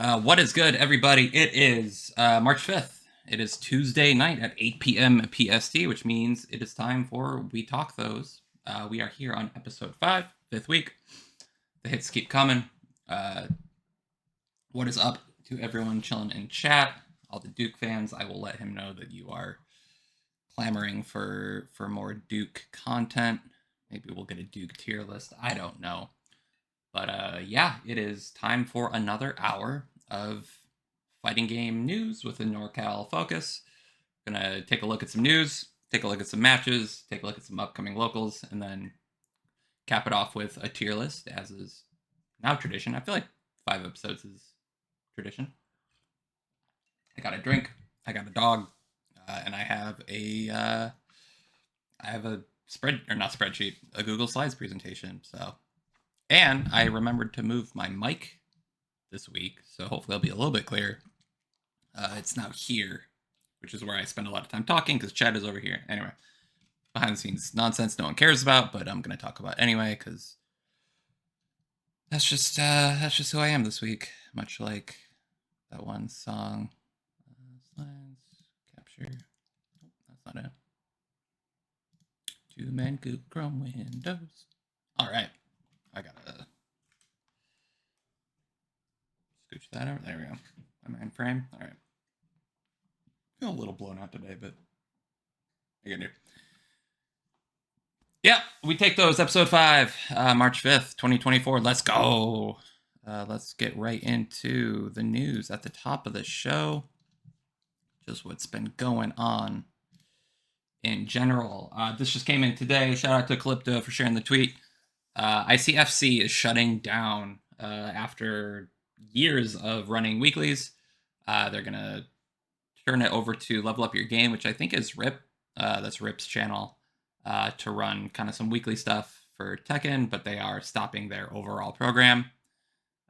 What is good, everybody? It is March 5th. It is Tuesday night at 8 p.m. PST, which means it is time for We Talk Those. We are here on episode 5, fifth week. The hits keep coming. What is up to everyone chilling in chat? All the Duke fans, I will let him know that you are clamoring for more Duke content. Maybe we'll get a Duke tier list. I don't know. But yeah, it is time for another hour of fighting game news with a NorCal focus. Gonna take a look at some news, take a look at some matches, take a look at some upcoming locals, and then cap it off with a tier list, as is now tradition. I feel like 5 episodes is tradition. I got a drink, I got a dog, and I have a a Google Slides presentation. And I remembered to move my mic this week, so hopefully I'll be a little bit clearer. It's now here, which is where I spend a lot of time talking, because Chad is over here. Anyway, behind the scenes nonsense no one cares about, but I'm going to talk about anyway, because that's just who I am this week. Much like that one song. Slides, capture. Oh, that's not it. 2 men could Chrome windows. All right. I gotta scooch that over. There we go. Am I in frame? All right. Feel a little blown out today, but I can do. Yeah, we take those. Episode 5, March 5th, 2024. Let's go. Let's get right into the news at the top of the show. Just what's been going on in general. This just came in today. Shout out to Calypto for sharing the tweet. ICFC is shutting down after years of running weeklies. They're going to turn it over to Level Up Your Game, which I think is Rip. That's Rip's channel, to run kind of some weekly stuff for Tekken, but they are stopping their overall program.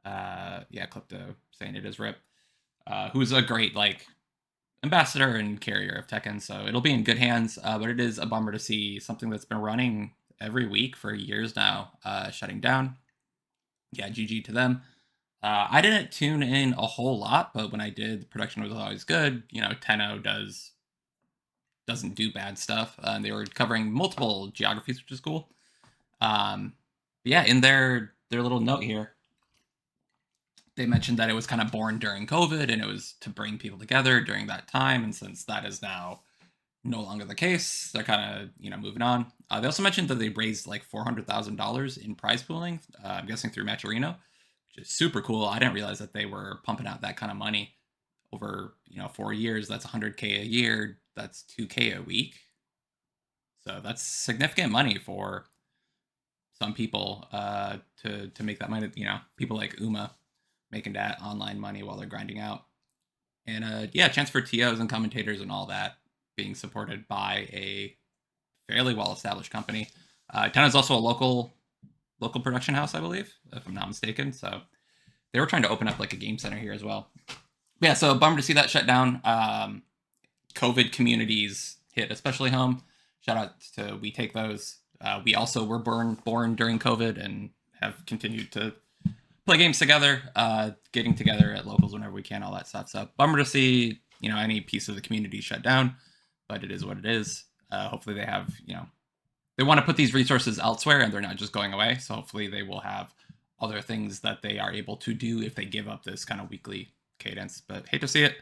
Yeah, Clipto saying it is Rip, who's a great ambassador and carrier of Tekken, so it'll be in good hands, but it is a bummer to see something that's been running every week for years now shutting down. Yeah, GG to them. I didn't tune in a whole lot, but when I did, the production was always good. You know, Tenno doesn't do bad stuff. They were covering multiple geographies, which is cool. Yeah, in their little note here, they mentioned that it was kind of born during COVID, and it was to bring people together during that time. And since that is now no longer the case, they're kind of moving on. They also mentioned that they raised like $400,000 in prize pooling. I'm guessing through Matcherino, which is super cool. I didn't realize that they were pumping out that kind of money over 4 years. That's $100K a year. That's $2K a week. So that's significant money for some people to make that money. People like Uma making that online money while they're grinding out. And yeah, chance for TOs and commentators and all that being supported by a fairly well-established company. Tenno is also a local production house, I believe, if I'm not mistaken. So they were trying to open up like a game center here as well. But yeah, so bummer to see that shut down. COVID communities hit especially home. Shout out to We Take Those. We also were born during COVID and have continued to play games together, getting together at locals whenever we can, all that stuff. So bummer to see any piece of the community shut down, but it is what it is. Hopefully they have they want to put these resources elsewhere and they're not just going away. So hopefully they will have other things that they are able to do if they give up this kind of weekly cadence. But hate to see it,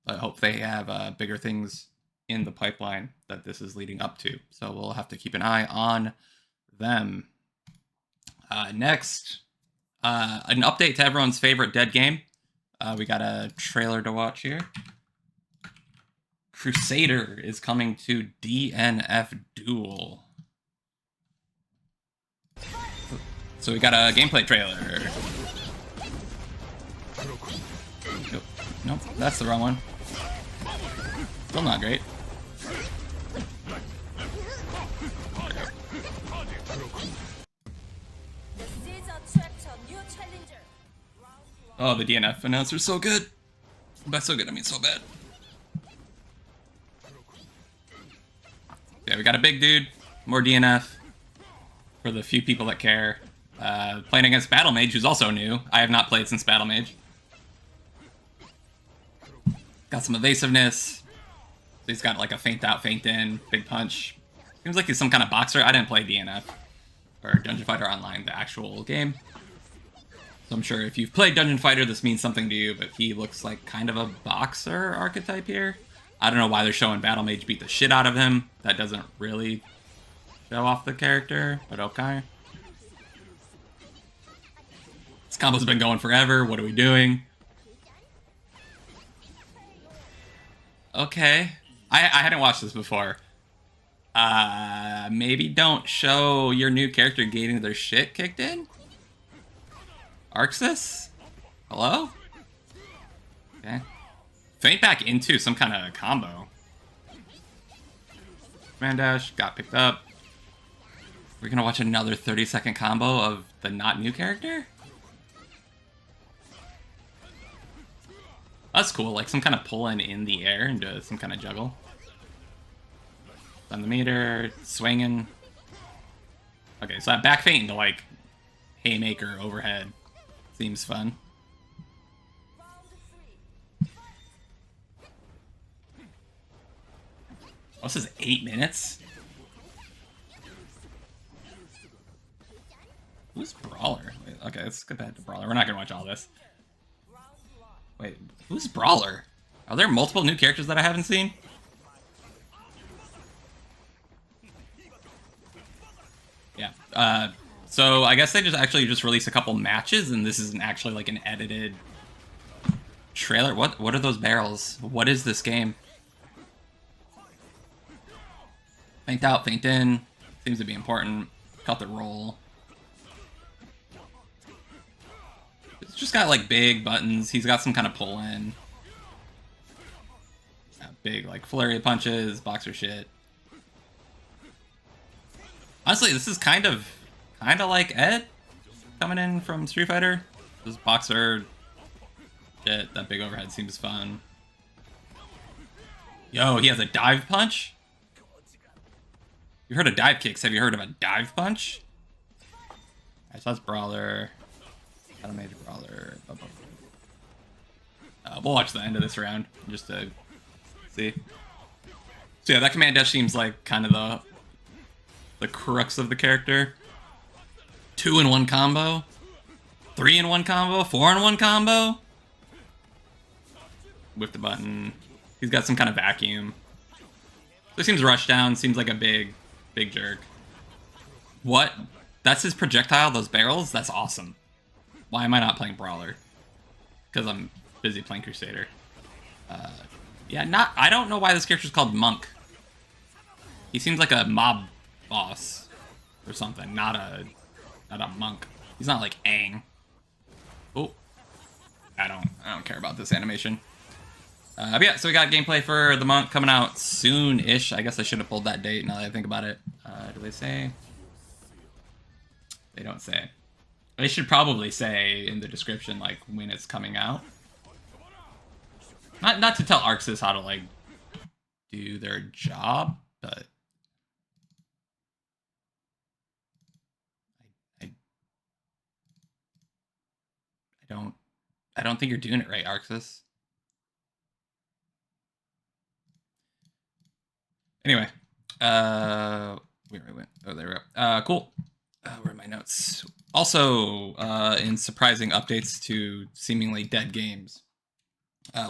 but hope they have bigger things in the pipeline that this is leading up to. So we'll have to keep an eye on them. Next, an update to everyone's favorite dead game. We got a trailer to watch here. Crusader is coming to DNF Duel. So we got a gameplay trailer. Nope, that's the wrong one. Still not great. Oh, the DNF announcer's so good. By so good, I mean so bad. Yeah, we got a big dude, more DNF for the few people that care. Playing against Battle Mage, who's also new. I have not played since Battle Mage. Got some evasiveness. So he's got like a feint out, feint in, big punch. Seems like he's some kind of boxer. I didn't play DNF or Dungeon Fighter Online, the actual game. So I'm sure if you've played Dungeon Fighter, this means something to you, but he looks like kind of a boxer archetype here. I don't know why they're showing Battle Mage beat the shit out of him. That doesn't really show off the character, but okay. This combo's been going forever. What are we doing? Okay. I hadn't watched this before. Maybe don't show your new character getting their shit kicked in? Arxis? Hello? Okay. Feint back into some kind of combo. Command dash, got picked up. We're gonna watch another 30-second combo of the not new character? That's cool, like some kind of pull-in in the air into some kind of juggle. On the meter, swinging. Okay, so that back feint into like haymaker overhead seems fun. Oh, this is 8 minutes? Who's Brawler? Wait, okay, let's get back to Brawler. We're not gonna watch all this. Wait, who's Brawler? Are there multiple new characters that I haven't seen? Yeah. So I guess they just released a couple matches, and this isn't actually like an edited trailer. What are those barrels? What is this game? Feint out, feint in. Seems to be important. Cut the roll. It's just got like big buttons. He's got some kind of pull in. Big like flurry of punches, boxer shit. Honestly, this is kind of like Ed coming in from Street Fighter. This boxer shit, that big overhead seems fun. Yo, he has a dive punch? You've heard of dive kicks. Have you heard of a dive punch? Alright, so that's Brawler. Got a major Brawler. We'll watch the end of this round just to see. So yeah, that command dash seems like kind of the crux of the character. 2-in-1 combo, 3-in-1 combo, 4-in-1 combo. With the button, he's got some kind of vacuum. So he seems rushed down. Seems like a big jerk. What? That's his projectile. Those barrels. That's awesome. Why am I not playing Brawler? Because I'm busy playing Crusader. Yeah, I don't know why this character's called Monk. He seems like a mob boss or something, not a monk. He's not like Aang. Oh, I don't care about this animation. But yeah, so we got gameplay for the Monk coming out soon-ish. I guess I should have pulled that date now that I think about it. Do they say? They don't say. They should probably say in the description like when it's coming out. Not to tell Arxis how to like do their job, but I don't think you're doing it right, Arxis. Anyway, where I went? Oh, there we go. Cool. Where are my notes? Also, in surprising updates to seemingly dead games,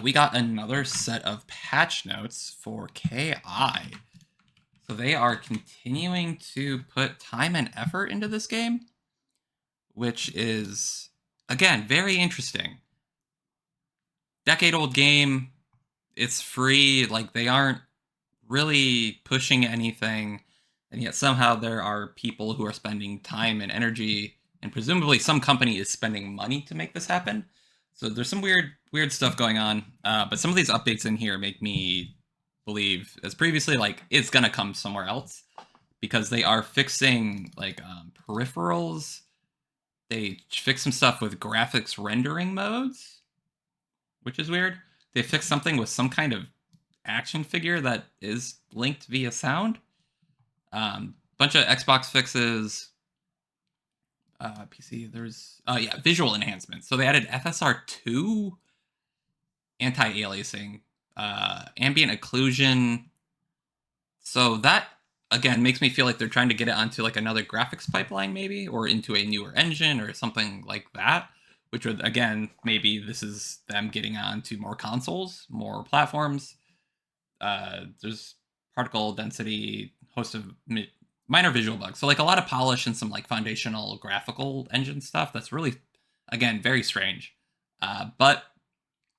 we got another set of patch notes for KI. So they are continuing to put time and effort into this game, which is, again, very interesting. Decade-old game. It's free. Like, they aren't really pushing anything, and yet somehow there are people who are spending time and energy, and presumably some company is spending money to make this happen. So there's some weird stuff going on, but some of these updates in here make me believe, as previously, like, it's gonna come somewhere else, because they are fixing like peripherals. They fix some stuff with graphics rendering modes, which is weird. They fixed something with some kind of action figure that is linked via sound. Bunch of Xbox fixes. PC, there's visual enhancements. So they added FSR2 anti-aliasing Ambient occlusion. So that again makes me feel like they're trying to get it onto like another graphics pipeline, maybe, or into a newer engine or something like that. Which would again, maybe this is them getting onto more consoles, more platforms. There's particle density, host of minor visual bugs. So like a lot of polish and some like foundational graphical engine stuff. That's really, again, very strange. But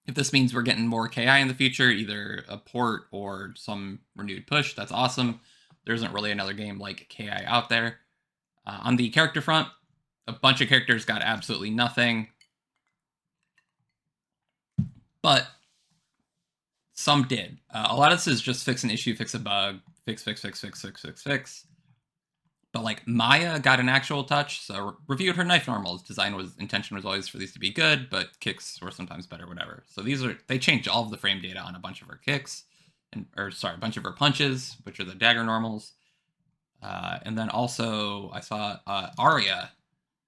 if this means we're getting more KI in the future, either a port or some renewed push, that's awesome. There isn't really another game like KI out there. On the character front, a bunch of characters got absolutely nothing. But some did. A lot of this is just fix an issue, fix a bug, fix. But like Maya got an actual touch, so reviewed her knife normals. Intention was always for these to be good, but kicks were sometimes better, whatever. So they changed all of the frame data on a bunch of her kicks, a bunch of her punches, which are the dagger normals. And then also I saw Arya.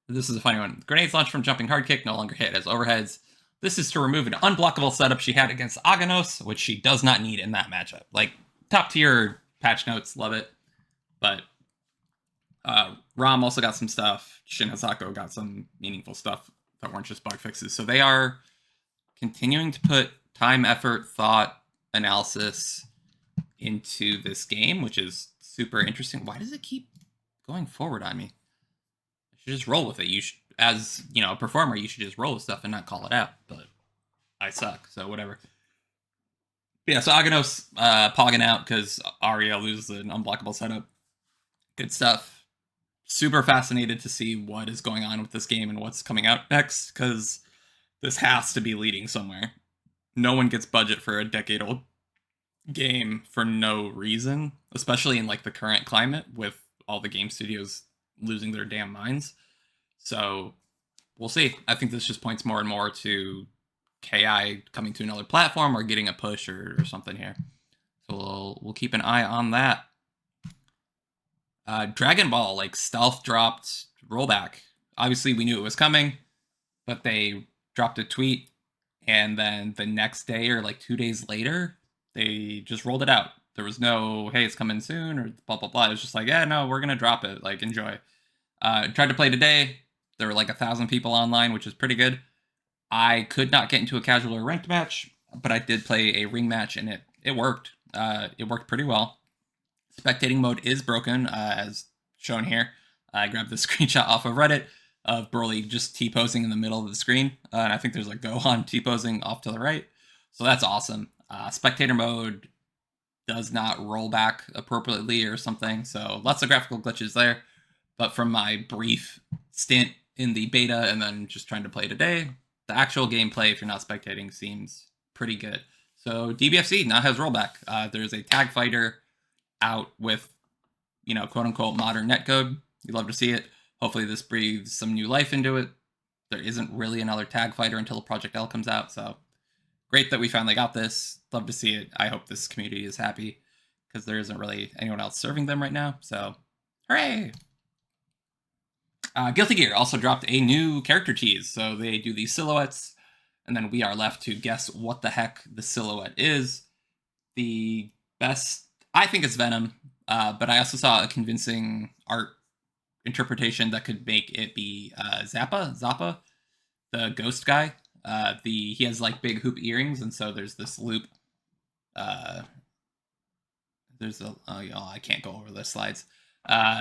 This is a funny one. Grenades launched from jumping hard kick no longer hit as overheads. This is to remove an unblockable setup she had against Aganos, which she does not need in that matchup. Like, top tier patch notes, love it. But Rom also got some stuff. Shin Hazako got some meaningful stuff that weren't just bug fixes. So they are continuing to put time, effort, thought, analysis into this game, which is super interesting. Why does it keep going forward on me? I should just roll with it. You should, as you know, a performer, you should just roll with stuff and not call it out. But I suck, so whatever. But yeah, so Aganos pogging out because Arya loses an unblockable setup. Good stuff. Super fascinated to see what is going on with this game and what's coming out next, because this has to be leading somewhere. No one gets budget for a decade-old game for no reason, especially in like the current climate with all the game studios losing their damn minds. So we'll see. I think this just points more and more to KI coming to another platform or getting a push or something here. So we'll keep an eye on that. Dragon Ball, like, stealth dropped rollback. Obviously, we knew it was coming, but they dropped a tweet, and then the next day or like 2 days later, they just rolled it out. There was no, hey, it's coming soon, or blah, blah, blah. It was just like, yeah, no, we're going to drop it. Like, enjoy. Tried to play today. There were like 1,000 people online, which is pretty good. I could not get into a casual or ranked match, but I did play a ring match, and it worked. It worked pretty well. Spectating mode is broken, as shown here. I grabbed the screenshot off of Reddit of Broly just T-posing in the middle of the screen. And I think there's like Gohan T-posing off to the right. So that's awesome. Spectator mode does not roll back appropriately or something. So lots of graphical glitches there. But from my brief stint in the beta and then just trying to play today, the actual gameplay, if you're not spectating, seems pretty good. So DBFC now has rollback. There's a tag fighter out with, you know, quote unquote modern netcode. You'd love to see it. Hopefully this breathes some new life into it. There isn't really another tag fighter until Project L comes out, so great that we finally got this. Love to see it. I hope this community is happy because there isn't really anyone else serving them right now, so hooray! Guilty Gear also dropped a new character tease, so they do these silhouettes, and then we are left to guess what the heck the silhouette is. The best, I think it's Venom, but I also saw a convincing art interpretation that could make it be Zappa, the ghost guy. He has like big hoop earrings, and so there's this loop. I can't go over the slides.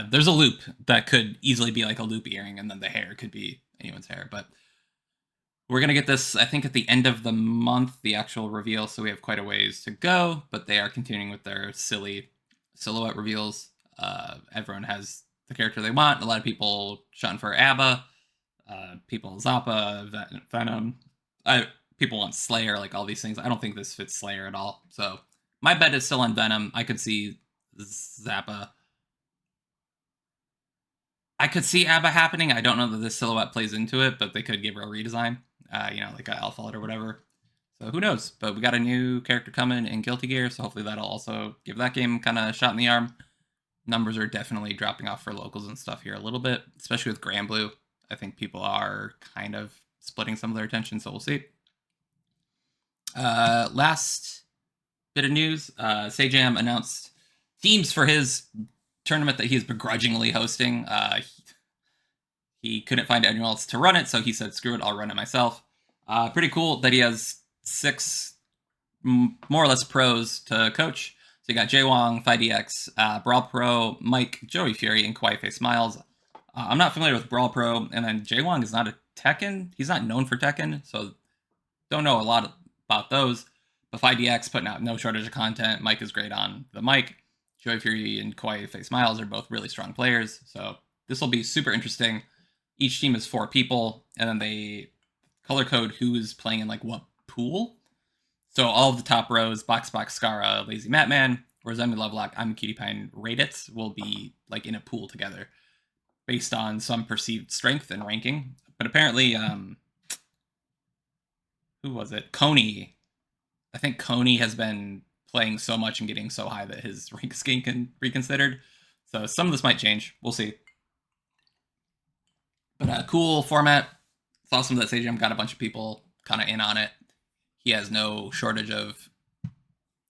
There's a loop that could easily be like a loop earring, and then the hair could be anyone's hair. But we're going to get this, I think, at the end of the month, the actual reveal, so we have quite a ways to go, but they are continuing with their silly silhouette reveals. Everyone has the character they want. A lot of people shooting for ABBA, people Zappa, Venom. People want Slayer, like all these things. I don't think this fits Slayer at all. So my bet is still on Venom. I could see Zappa. I could see ABBA happening. I don't know that this silhouette plays into it, but they could give her a redesign, like an Alpha or whatever. So who knows? But we got a new character coming in Guilty Gear, so hopefully that'll also give that game kind of a shot in the arm. Numbers are definitely dropping off for locals and stuff here a little bit, especially with Granblue. I think people are kind of splitting some of their attention, so we'll see. Last bit of news. Sajam announced teams for his tournament that he's begrudgingly hosting. He couldn't find anyone else to run it, so he said, screw it, I'll run it myself. Pretty cool that he has 6 more or less pros to coach. So you got Jaywong, FiDX, Brawl Pro, Mike, Joey Fury, and Kawaii Face Miles. I'm not familiar with Brawl Pro, and then Jaywong is not a Tekken. He's not known for Tekken, so don't know a lot about those. But FiDX putting out no shortage of content. Mike is great on the mic. Joey Fury and Kawaii Face Miles are both really strong players, so this will be super interesting. Each team is 4 people, and then they color code who is playing in like what pool. So all of the top rows, Box, Skara, Lazy Matman, Rosemi Lovelock, I'm Cutie Pie, Raditz will be like in a pool together based on some perceived strength and ranking. But apparently, who was it? Coney. I think Coney has been playing so much and getting so high that his rank is getting reconsidered. So some of this might change. We'll see. But cool format. It's awesome that Sajam got a bunch of people kind of in on it. He has no shortage of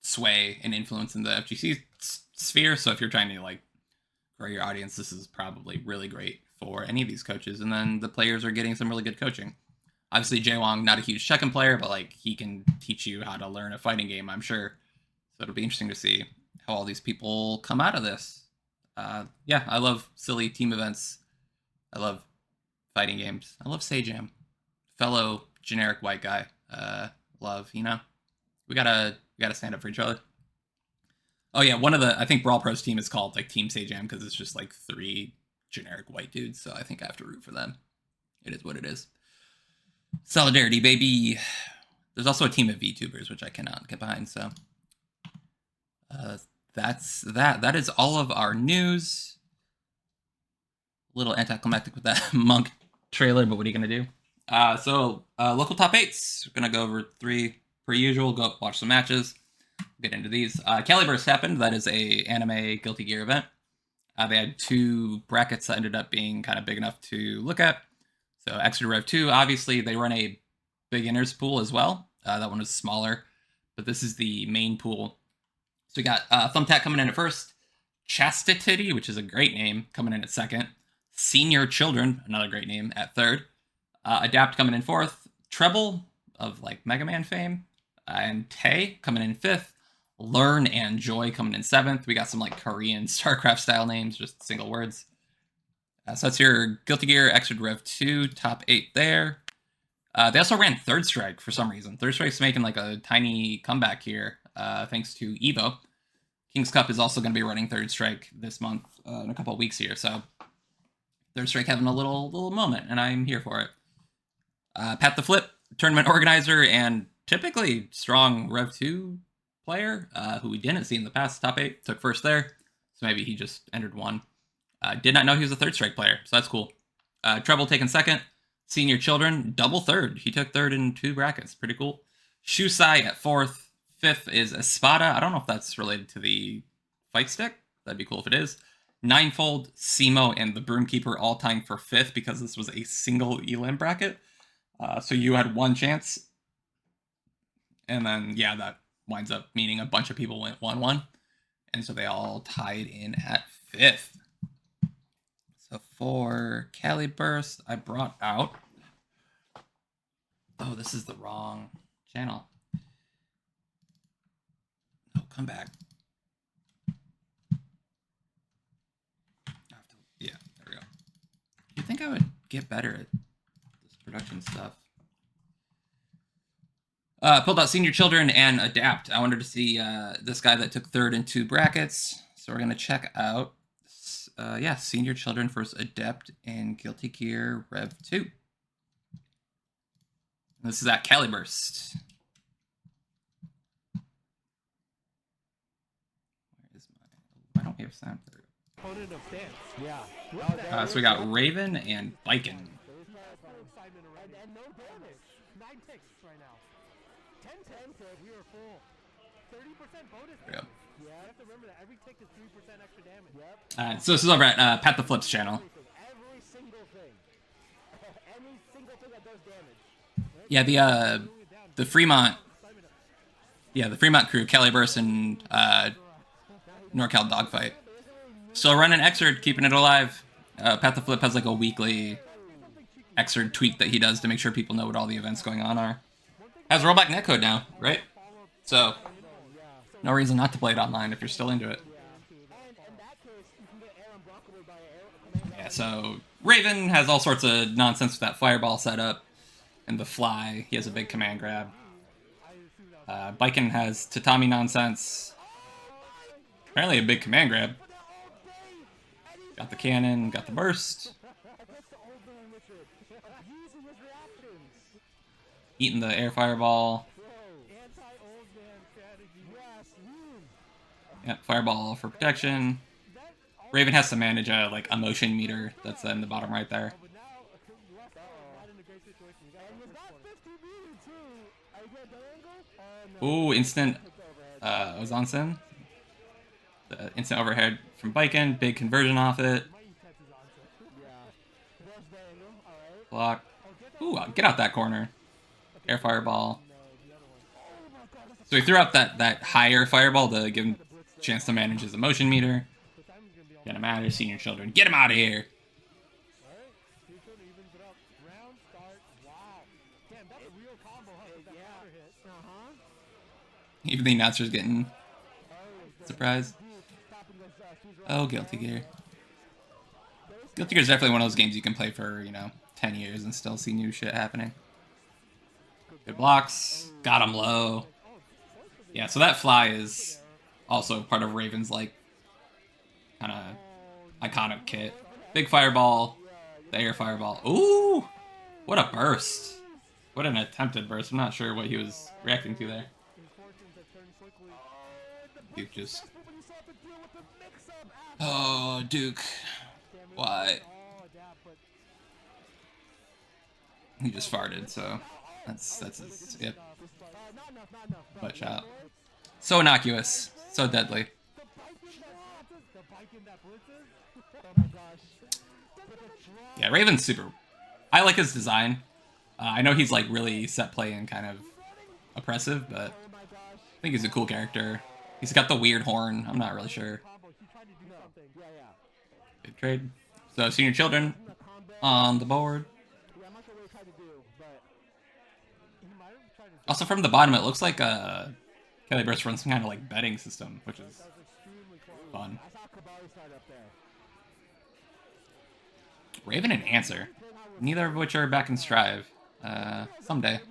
sway and influence in the FGC sphere. So if you're trying to like grow your audience, this is probably really great for any of these coaches. And then the players are getting some really good coaching. Obviously, Jaywong, not a huge Tekken player, but like he can teach you how to learn a fighting game, I'm sure. So it'll be interesting to see how all these people come out of this. Yeah, I love silly team events. I love fighting games. I love Sajam, fellow generic white guy. Love, you know, we gotta stand up for each other. Oh yeah, I think Brawl Pro's team is called like Team Sajam because it's just like 3 generic white dudes. So I think I have to root for them. It is what it is. Solidarity, baby. There's also a team of VTubers which I cannot get behind. So that's that. That is all of our news. A little anticlimactic with that Monk trailer, but what are you gonna do? So local top 8s. We're gonna go over 3 per usual. Go watch some matches. Get into these. Caliburst happened. That is a anime Guilty Gear event. They had 2 brackets that ended up being kind of big enough to look at. So Extra Rev 2, obviously they run a beginners pool as well. That one was smaller, but this is the main pool. So we got Thumbtack coming in at first. Chastity, which is a great name, coming in at second. Senior Children, another great name, at third. Adapt coming in fourth. Treble of like Mega Man fame. And Tay coming in fifth. Learn and Joy coming in seventh. We got some like Korean StarCraft style names, just single words. So that's your Guilty Gear Extra Rev 2 top 8 there. They also ran Third Strike for some reason. Third Strike's making like a tiny comeback here, thanks to Evo. King's Cup is also going to be running Third Strike this month in a couple of weeks here. So Third Strike having a little moment, and I'm here for it. Pat the Flip, tournament organizer, and typically strong Rev 2 player, who we didn't see in the past top 8, took first there. So maybe he just entered 1. Did not know he was a Third Strike player, so that's cool. Treble taking second. Senior Children, double third. He took third in 2 brackets. Pretty cool. Shusai at fourth. Fifth is Espada. I don't know if that's related to the fight stick. That'd be cool if it is. Ninefold, Simo, and the Broomkeeper all tying for fifth because this was a single elim bracket. So you had 1 chance. And then, yeah, that winds up meaning a bunch of people went 1-1. And so they all tied in at fifth. So for Cali Burst, I brought out... Oh, this is the wrong channel. No, come back. Yeah, there we go. You'd think I would get better at this production stuff. Pulled out Senior Children and Adapt. I wanted to see this guy that took third in 2 brackets. So we're going to check out, yeah, Senior Children versus Adept and Guilty Gear Rev 2. This is at Caliburst. Where is my... Why don't we have sound? Yeah. So we got Raven and Biken. So this is over at Pat the Flip's channel. Yeah, the Fremont Yeah, the Fremont crew, Kelly Burst and NorCal Dogfight. Still running Xrd, keeping it alive. Path to Flip has like a weekly Xrd tweet that he does to make sure people know what all the events going on are. Has rollback netcode now, right? So, no reason not to play it online if you're still into it. Yeah, so Raven has all sorts of nonsense with that fireball setup and the fly. He has a big command grab. Biken has tatami nonsense. Apparently a big command grab. Got the cannon, got the burst. Eating the air fireball. Yep, fireball for protection. Raven has to manage a like a motion meter that's in the bottom right there. Ooh, instant Ozansen. The instant overhead from Biken, big conversion off it. Block. Ooh, get out that corner. Air fireball. So he threw out that higher fireball to give him a chance to manage his emotion meter. Get him out of here, senior children. Get him out of here! Even the announcer's getting surprised. Oh, Guilty Gear. Guilty Gear is definitely one of those games you can play for, 10 years and still see new shit happening. Good blocks. Got him low. Yeah, so that fly is also part of Raven's, kind of iconic kit. Big fireball. The air fireball. Ooh! What a burst. What an attempted burst. I'm not sure what he was reacting to there. Duke just... Oh, Duke. Why? He just farted, so that's his yep. Butt shot. So innocuous. So deadly. Yeah, Raven's super... I like his design. I know he's really set play and kind of oppressive, but I think he's a cool character. He's got the weird horn. I'm not really sure. Good trade. So, senior children on the board. Also, from the bottom, it looks like Kelly Burst runs some kind of betting system, which is fun. Raven and Answer. Neither of which are back in Strive. Someday.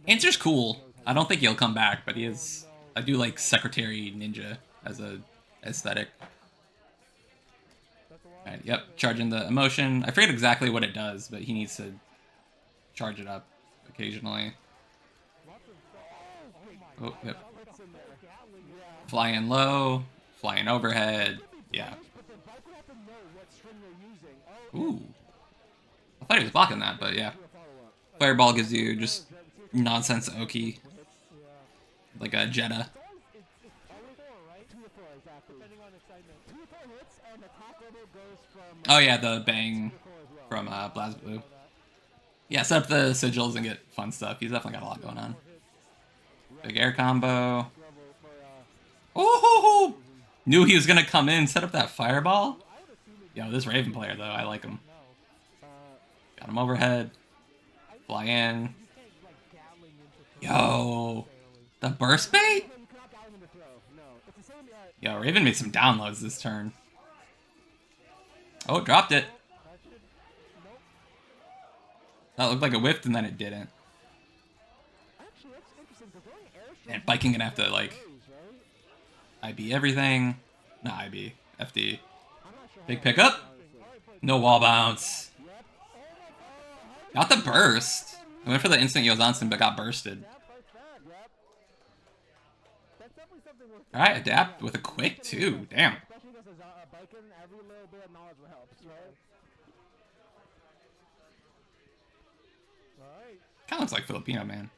Answer's cool. I don't think he'll come back, but he is... I do like Secretary Ninja as a aesthetic. Alright, yep, charging the emotion. I forget exactly what it does, but he needs to charge it up occasionally. Oh, yep. Flying low, flying overhead, yeah. Ooh. I thought he was blocking that, but yeah. Fireball gives you just nonsense Oki. Like a Jetta. Oh yeah, the bang from BlazBlue. Yeah, set up the sigils and get fun stuff. He's definitely got a lot going on. Big air combo. Oh! Knew he was gonna come in, set up that fireball. Yo, this Raven player though, I like him. Got him overhead. Fly in. Yo, the burst bait? Yo, Raven made some downloads this turn. Oh, dropped it. That looked like it whiffed and then it didn't. And Viking gonna have to IB everything. Not IB, FD. Big pickup. No wall bounce. Got the burst. I went for the instant Yozansen, but got bursted. Alright, adapt with a quick too. Damn. Kind of looks like Filipino, man.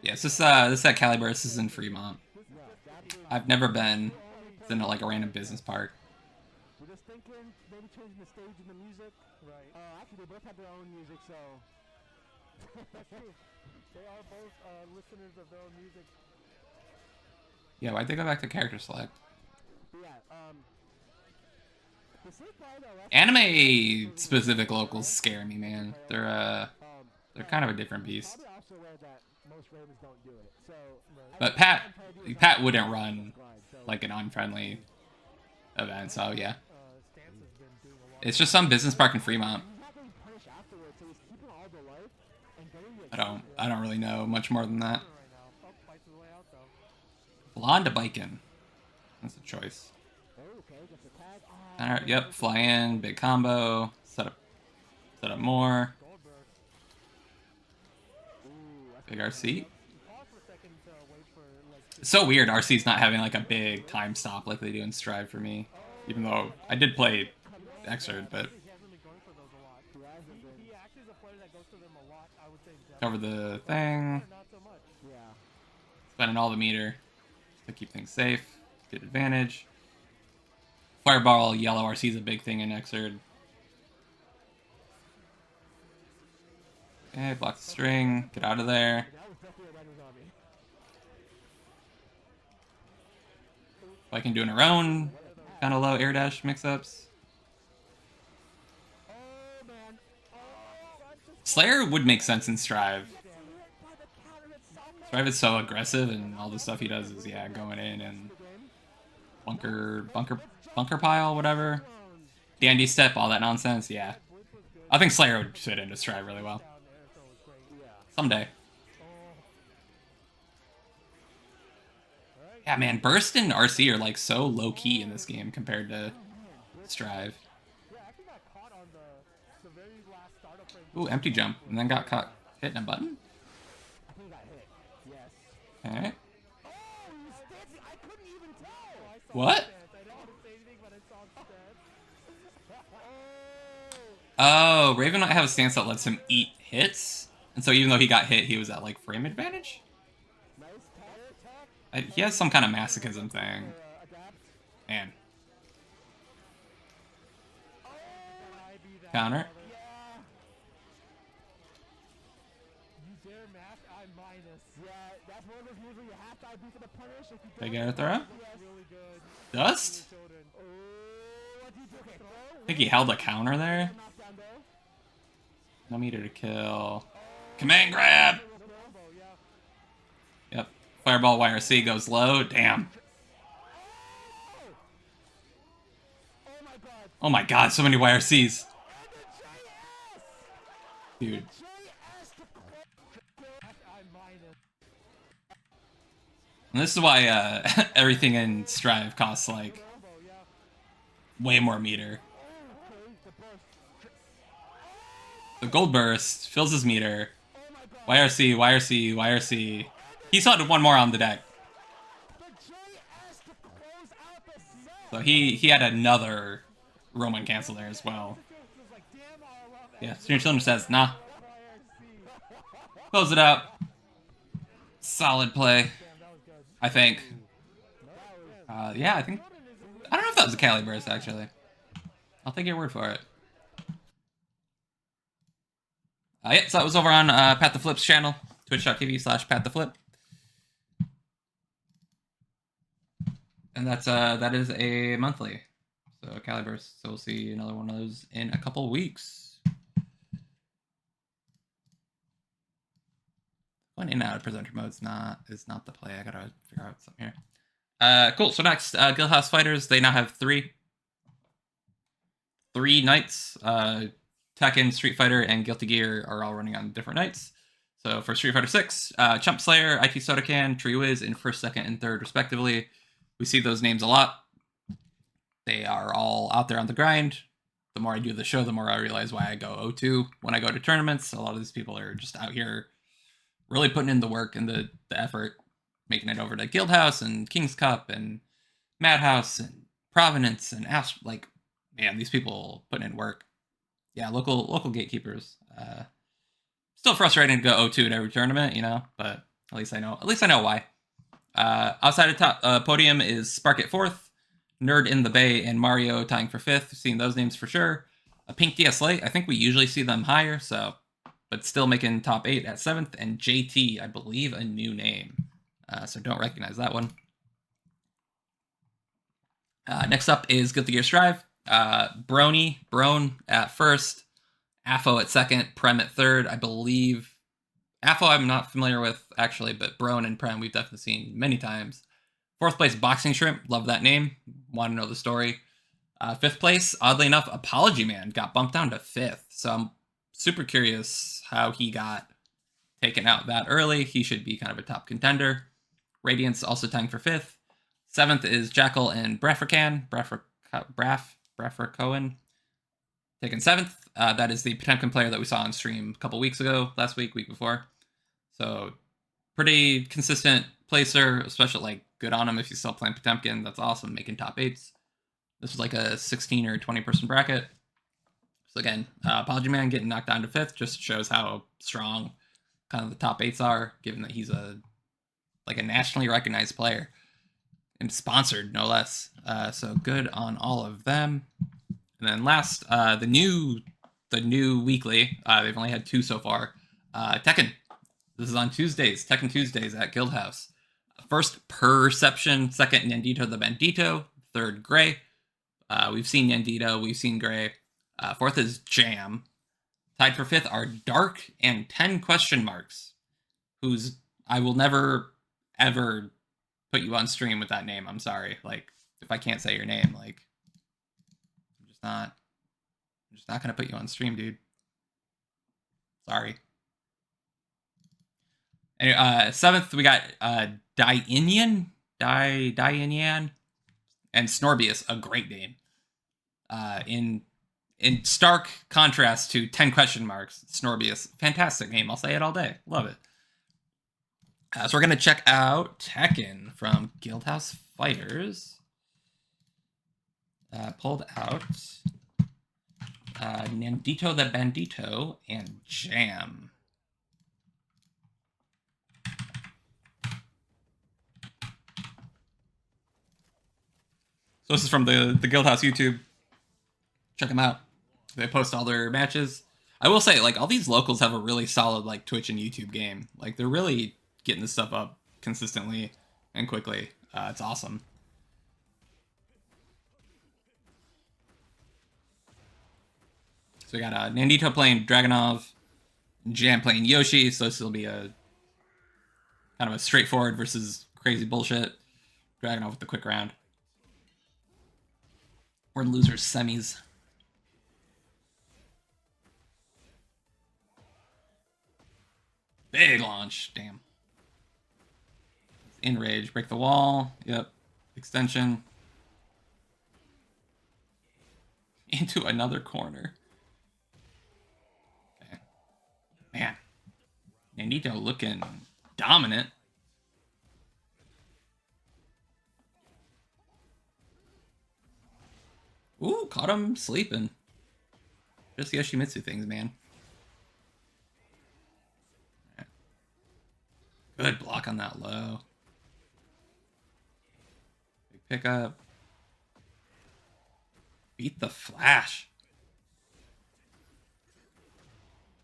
Yeah, it's just this is at Caliber. This is in Fremont. I've never been. It's in a random business park. We're just thinking maybe changing the stage and the music. Right. Actually, they both have their own music, so. That's true. They are both listeners of their own music. Yeah, why'd they go back to character select? Yeah, Anime specific locals scare me, man. They're kind of a different beast. But Pat wouldn't run like an unfriendly event, so yeah. It's just some business park in Fremont. I don't really know much more than that. Blonde biking. That's a choice. Alright, yep, fly in, big combo, set up more. Big RC. It's so weird RC's not having like a big time stop like they do in Strive for me. Even though I did play Xrd, but cover the thing. Spending all the meter to keep things safe. Good advantage. Fireball, yellow RC is a big thing in Xrd. Okay, block the string. Get out of there. I can do in her own kind of low air dash mix-ups. Slayer would make sense in Strive. Strive is so aggressive, and all the stuff he does is, yeah, going in and bunker pile, whatever. Dandy step, all that nonsense, yeah. I think Slayer would fit into Strive really well. Someday. Yeah, man, Burst and RC are like so low-key in this game compared to Strive. Ooh, empty jump, and then got caught hitting a button? Okay. What? Oh, Raven might have a stance that lets him eat hits, and so even though he got hit, he was at like frame advantage? He has some kind of masochism thing. Man. Counter. Big air throw. Dust? I think he held a counter there. No meter to kill. Command grab! Yep. Fireball YRC goes low. Damn. Oh my god, so many YRCs. Dude. And this is why everything in Strive costs like way more meter. The Gold Burst fills his meter. YRC, YRC, YRC. He saw one more on the deck. So he had another Roman cancel there as well. Yeah, Stream Children says, nah. Close it out. Solid play, I think. Yeah, I don't know if that was a Cali burst, actually. I'll take your word for it. Yeah, so that was over on Pat the Flip's channel, twitch.tv/PatTheFlip. And that is a monthly. So Cali burst. So we'll see another one of those in a couple weeks. Going in and out of presenter mode is not the play. I gotta figure out something here. Cool. So next, Guildhouse Fighters. They now have three nights. Tekken, Street Fighter, and Guilty Gear are all running on different nights. So for Street Fighter 6, Chump Slayer, IT Sodacan, Treewiz in first, second, and third, respectively. We see those names a lot. They are all out there on the grind. The more I do the show, the more I realize why I go 0-2 when I go to tournaments. A lot of these people are just out here really putting in the work and the effort, making it over to Guildhouse and King's Cup and Madhouse and Provenance and like, man, these people putting in work. Yeah, local gatekeepers. Still frustrating to go 0-2 at every tournament, you know, but at least I know why. Outside of top podium is Spark at 4th, Nerd in the Bay and Mario tying for 5th. Seeing those names for sure. A Pink DS Lite. I think we usually see them higher, so but still making top 8 at 7th. And JT, I believe, a new name. So don't recognize that one. Next up is Guilty Gear Strive. Brone at 1st. Affo at 2nd. Prem at 3rd. I believe Affo I'm not familiar with, actually, but Brone and Prem we've definitely seen many times. 4th place, Boxing Shrimp. Love that name. Want to know the story. 5th place, oddly enough, Apology Man got bumped down to 5th. So I'm super curious how he got taken out that early. He should be kind of a top contender. Radiance also tying for 5th. 7th is Jackal and Brafracan. Brafracohen taking 7th. That is the Potemkin player that we saw on stream a couple weeks ago, last week before. So pretty consistent placer, especially like good on him if he's still playing Potemkin. That's awesome, making top 8s. This was like a 16 or 20 person bracket. So again, Apology Man getting knocked down to 5th just shows how strong kind of the top 8s are, given that he's a nationally recognized player and sponsored, no less. So good on all of them. And then last, the new weekly. They've only had 2 so far. Tekken. This is on Tuesdays. Tekken Tuesdays at Guildhouse. First, Perception. 2nd, Nandito the Bandito. 3rd, Gray. We've seen Nandito. We've seen Gray. 4th is Jam. Tied for 5th are Dark and 10 question marks. Who's I will never ever put you on stream with that name. I'm sorry. Like, if I can't say your name, like, I'm just not gonna put you on stream, dude. Sorry. Anyway, 7th we got Diinian, and Snorbius, a great name. In stark contrast to 10 question marks, Snorbius, fantastic name. I'll say it all day. Love it. So we're going to check out Tekken from Guildhouse Fighters. Pulled out Nandito the Bandito and Jam. So this is from the Guildhouse YouTube. Check them out. They post all their matches. I will say, like, all these locals have a really solid, like, Twitch and YouTube game. Like, they're really getting this stuff up consistently and quickly. It's awesome. So we got Nandito playing Dragonov, Jam playing Yoshi, so this will be a kind of a straightforward versus crazy bullshit. Dragonov with the quick round. We're losers semis. Big launch. Damn. In rage. Break the wall. Yep. Extension. Into another corner. Okay. Man. Nandito looking dominant. Ooh, caught him sleeping. Just Yoshimitsu things, man. Good block on that low. Big pickup. Beat the Flash.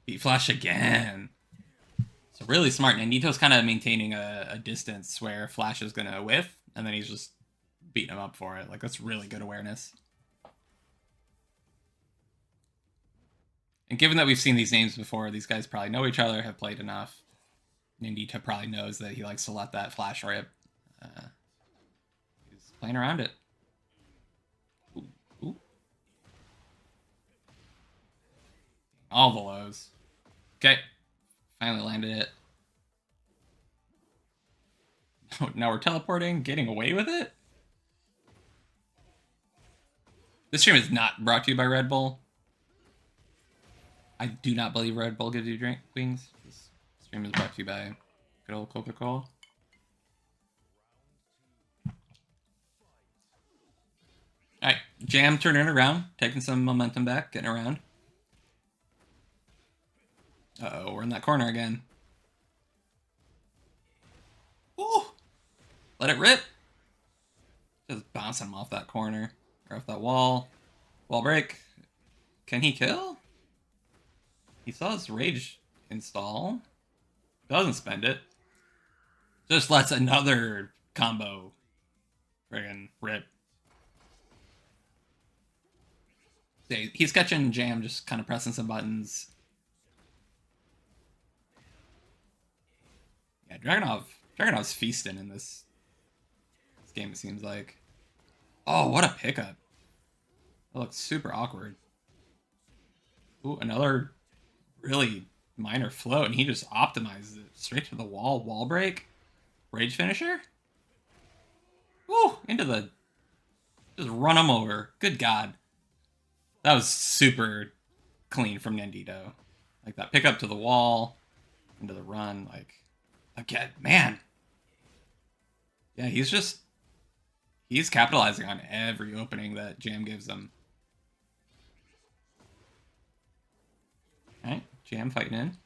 Beat Flash again. So really smart. Nandito's kind of maintaining a distance where Flash is going to whiff, and then he's just beating him up for it. Like, that's really good awareness. And given that we've seen these names before, these guys probably know each other, have played enough. Nandito probably knows that he likes to let that Flash rip. He's playing around it. Ooh, ooh. All the lows. Okay. Finally landed it. Now we're teleporting, getting away with it? This stream is not brought to you by Red Bull. I do not believe Red Bull gives you drink wings. This stream is brought to you by good old Coca-Cola. Alright, Jam turning it around, taking some momentum back, getting around. Uh-oh, we're in that corner again. Ooh! Let it rip! Just bouncing him off that corner. Or off that wall. Wall break. Can he kill? He saw his rage install. Doesn't spend it. Just lets another combo friggin' rip. He's catching Jam, just kind of pressing some buttons. Yeah, Dragunov's feasting in this game, it seems like. Oh, what a pickup. That looks super awkward. Ooh, another really minor float, and he just optimizes it straight to the wall. Wall break. Rage finisher. Ooh, into the... Just run him over. Good God. That was super clean from Nandito. Like that pickup to the wall, into the run, like... Again, man. Yeah, he's capitalizing on every opening that Jam gives him. Alright, Jam fighting in.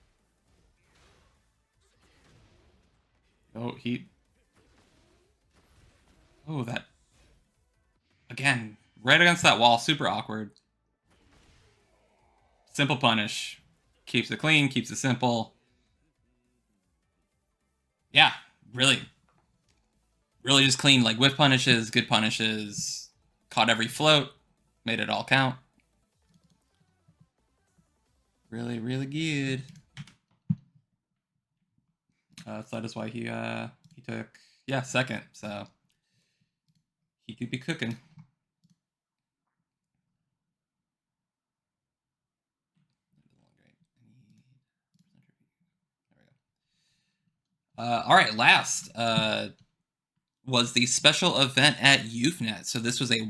Oh, oh, that... Again, right against that wall, super awkward. Simple punish. Keeps it clean, keeps it simple. Yeah, really just clean, like whiff punishes, good punishes, caught every float, made it all count. Really, really good. So that is why he took, yeah, second, so he could be cooking. All right, last was the special event at YouthNet. So this was a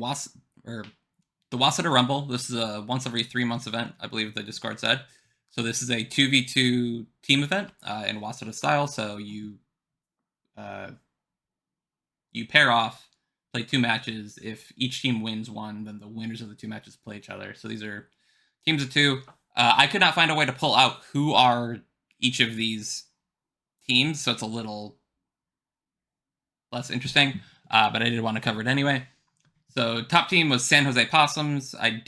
the Waseda Rumble. This is a once every 3 months event, I believe the Discord said. So this is a 2v2 team event in Waseda style. So you pair off, play 2 matches. If each team wins one, then the winners of the 2 matches play each other. So these are teams of 2. I could not find a way to pull out who are each of these teams, so it's a little less interesting, but I did want to cover it anyway. So top team was San Jose Possums. I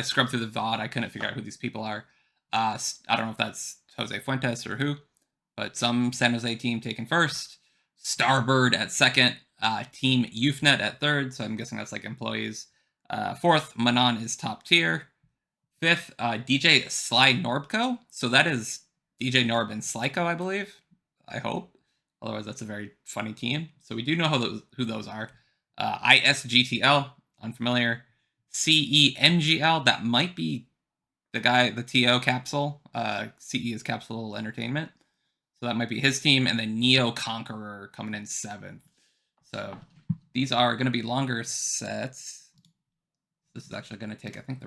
scrubbed through the VOD. I couldn't figure out who these people are. I don't know if that's Jose Fuentes or who, but some San Jose team taken first. Starbird at second. Team YouthNet at third, so I'm guessing that's like employees. Fourth, Manon is top tier. Fifth, DJ Sly Norbco. So that is DJ Norb and Slyco, I believe. I hope. Otherwise, that's a very funny team. So we do know who those are. ISGTL, unfamiliar. CEMGL, that might be the guy, the TO Capsule. CE is Capsule Entertainment. So that might be his team. And then Neo Conqueror coming in 7th. So these are going to be longer sets. This is actually going to take, I think,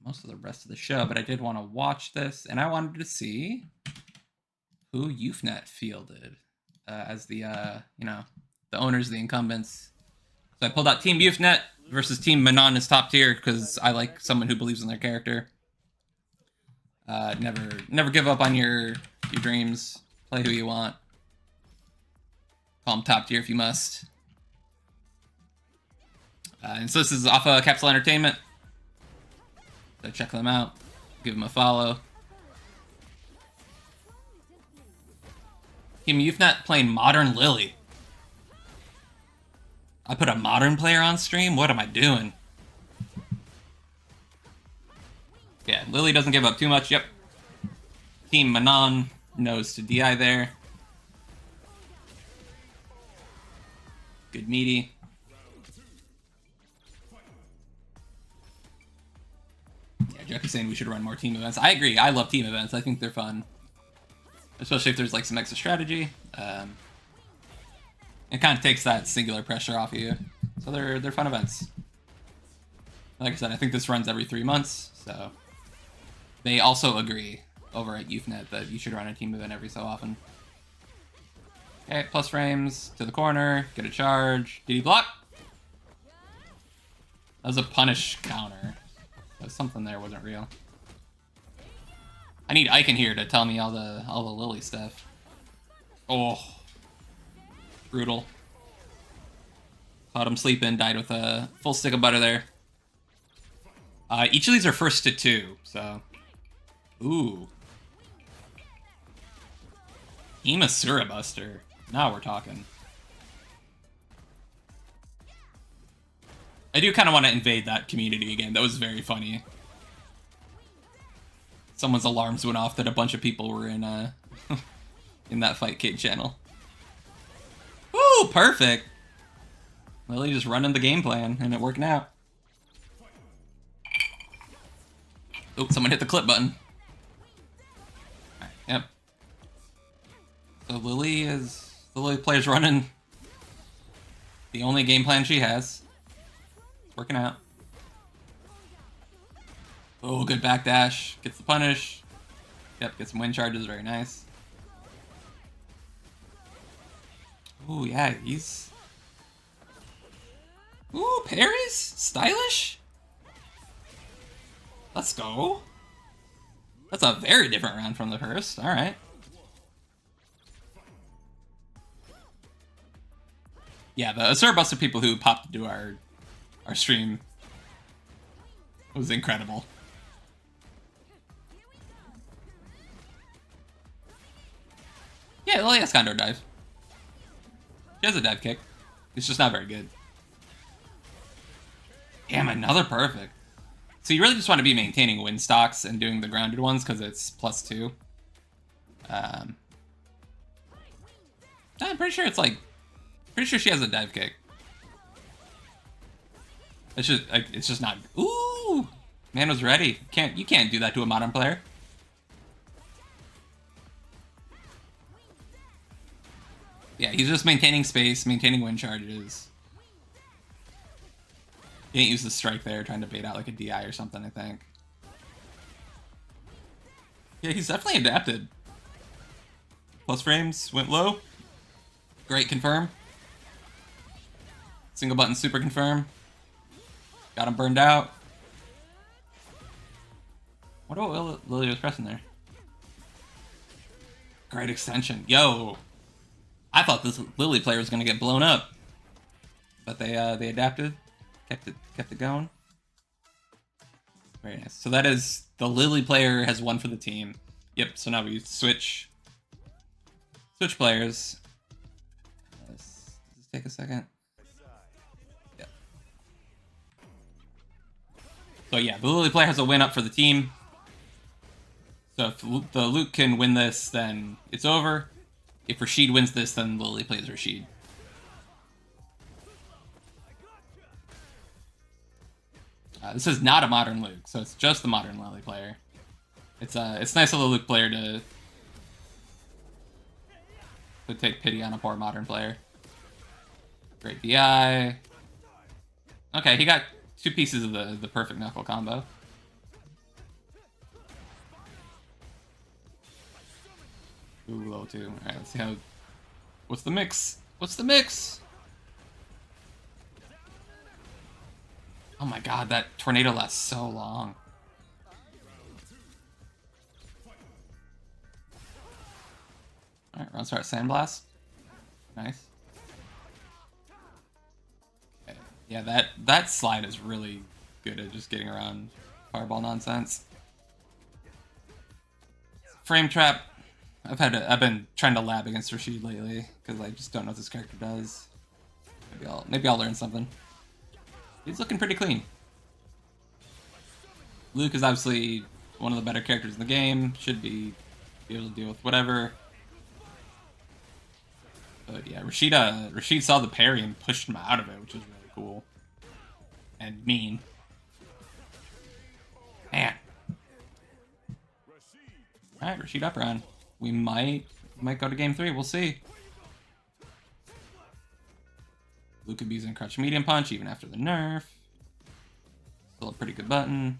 most of the rest of the show. But I did want to watch this. And I wanted to see who YouthNet fielded as the, the owners, the incumbents. So I pulled out Team YouthNet versus Team Manon is top tier because I like someone who believes in their character. Never give up on your dreams. Play who you want. Call them top tier if you must. And so this is off of Capsule Entertainment. So check them out. Give them a follow. Team YouthNet playing Modern Lily. I put a modern player on stream? What am I doing? Yeah, Lily doesn't give up too much. Yep. Team Manon knows to DI there. Good meaty. Yeah, Jackie's saying we should run more team events. I agree. I love team events. I think they're fun. Especially if there's like some extra strategy. It kind of takes that singular pressure off of you. So they're fun events. Like I said, I think this runs every 3 months. So they also agree over at YouthNet that you should run a team event every so often. Okay, plus frames to the corner. Get a charge. Did he block? That was a punish counter. So something there wasn't real. I need Ike in here to tell me all the Lily stuff. Oh, brutal. Caught him sleeping, died with a full stick of butter there. Each of these are first to 2, so... Ooh. Imasura Buster. Now we're talking. I do kind of want to invade that community again. That was very funny. Someone's alarms went off that a bunch of people were in in that Fight Kid channel. Ooh, perfect. Lily just running the game plan and it working out. Oh, someone hit the clip button. Alright, yep. So the Lily player's running the only game plan she has. Working out. Oh, good backdash. Gets the punish. Yep, gets some wind charges. Very nice. Oh, yeah, he's... Ooh, parries? Stylish? Let's go. That's a very different round from the first. Alright. Yeah, the Asura Buster people who popped into our stream was incredible. Yeah, Lily has Condor dive. She has a dive kick. It's just not very good. Damn, another perfect. So you really just want to be maintaining win stocks and doing the grounded ones because it's +2. I'm pretty sure it's like... Pretty sure she has a dive kick. It's just not... Ooh! Man was ready. You can't do that to a modern player. Yeah, he's just maintaining space, maintaining wind charges. He didn't use the strike there, trying to bait out like a DI or something, I think. Yeah, he's definitely adapted. Plus frames, went low. Great confirm. Single button super confirm. Got him burned out. What about Lily was pressing there? Great extension. Yo! I thought this Lily player was gonna get blown up. But they adapted. Kept it going. Very nice. So that is the Lily player has won for the team. Yep, so now we switch players. Let's take a second. Yep. So yeah, the Lily player has a win up for the team. So if the Luke can win this, then it's over. If Rashid wins this, then Lily plays Rashid. This is not a modern Luke, so it's just the modern Lily player. It's nice of the Luke player to take pity on a poor modern player. Great DI. Okay, he got 2 pieces of the perfect knuckle combo. Ooh, low 2. Alright, let's see how... What's the mix? What's the mix? Oh my god, that tornado lasts so long. Alright, round start Sandblast. Nice. Okay. Yeah, that slide is really good at just getting around fireball nonsense. Frame trap. I've been trying to lab against Rashid lately because I just don't know what this character does. Maybe I'll learn something. He's looking pretty clean. Luke is obviously one of the better characters in the game. Should be able to deal with whatever. But yeah, Rashid saw the parry and pushed him out of it, which was really cool. And mean. Man. Alright, Rashid up round. We might go to game 3. We'll see. Luke could be using Crouch Medium Punch even after the nerf. Still a pretty good button.